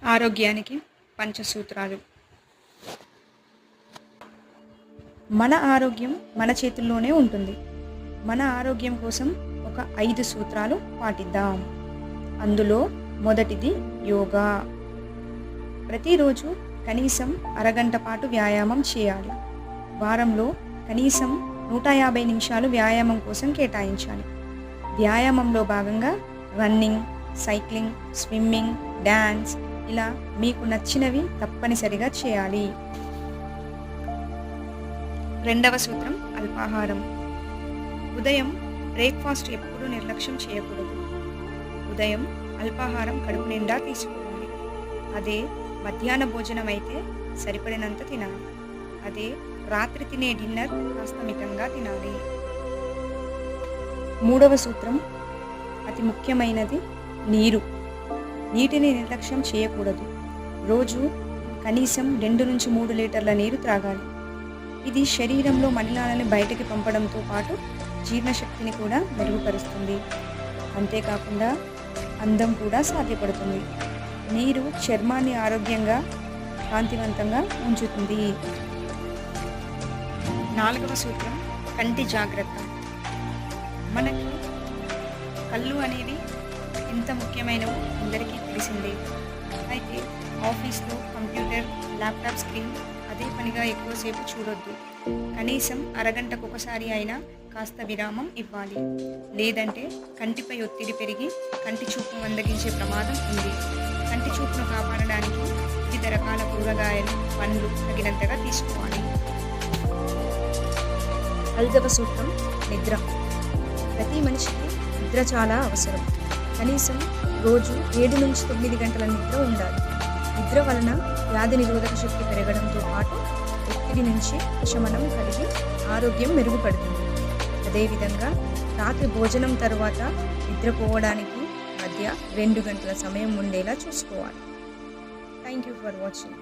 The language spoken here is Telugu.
ఆరోగ్యానికి పంచసూత్రాలు. మన ఆరోగ్యం మన చేతుల్లోనే ఉంటుంది. మన ఆరోగ్యం కోసం ఒక 5 సూత్రాలు పాటిద్దాం. అందులో మొదటిది యోగా. ప్రతిరోజు కనీసం అరగంట పాటు వ్యాయామం చేయాలి. వారంలో కనీసం 150 నిమిషాలు వ్యాయామం కోసం కేటాయించాలి. వ్యాయామంలో భాగంగా రన్నింగ్, సైక్లింగ్, స్విమ్మింగ్, డ్యాన్స్ ఇలా మీకు నచ్చినవి తప్పనిసరిగా చేయాలి. రెండవ సూత్రం అల్పాహారం. ఉదయం బ్రేక్ఫాస్ట్ ఎప్పుడూ నిర్లక్ష్యం చేయకూడదు. ఉదయం అల్పాహారం కడుపు నిండా తీసుకోవాలి. అదే మధ్యాహ్న భోజనం అయితే సరిపడినంత తినాలి. అదే రాత్రి తినే డిన్నర్ కాస్త మితంగా తినాలి. మూడవ సూత్రం అతి ముఖ్యమైనది నీరు. నీటిని నిర్లక్ష్యం చేయకూడదు. రోజు కనీసం 2 నుంచి 3 లీటర్ల నీరు త్రాగాలి. ఇది శరీరంలో మలినాలను బయటకి పంపడంతో పాటు జీర్ణశక్తిని కూడా మెరుగుపరుస్తుంది. అంతేకాకుండా అందం కూడా సాధ్యపడుతుంది. నీరు చర్మాన్ని ఆరోగ్యంగా, కాంతివంతంగా ఉంచుతుంది. నాలుగవ సూత్రం కంటి జాగ్రత్త. మనకి కళ్ళు అనేవి ఎంత ముఖ్యమైనవో అందరికీ తెలిసిందే. అయితే ఆఫీస్లో కంప్యూటర్, ల్యాప్టాప్ స్క్రీన్ అదే పనిగా ఎక్కువసేపు చూడొద్దు. కనీసం అరగంటకు ఒకసారి అయినా కాస్త విరామం ఇవ్వాలి. లేదంటే కంటిపై ఒత్తిడి పెరిగి కంటి చూపు మందగించే ప్రమాదం ఉంది. కంటి చూపును కాపాడడానికి వివిధ రకాల కూరగాయలు, పండ్లు తగినంతగా తీసుకోవాలి. 5వ సూత్రం నిద్ర. ప్రతి మనిషికి నిద్ర చాలా అవసరం. కనీసం రోజు 7 నుంచి 9 గంటల నిద్ర ఉండాలి. నిద్ర వలన వ్యాధి నిరోధక శక్తి పెరగడంతో పాటు ఒత్తిడి నుంచి ఉపశమనం కలిగి ఆరోగ్యం మెరుగుపడుతుంది. అదేవిధంగా రాత్రి భోజనం తర్వాత నిద్రపోవడానికి మధ్య 2 గంటల సమయం ఉండేలా చూసుకోవాలి. Thank you for watching.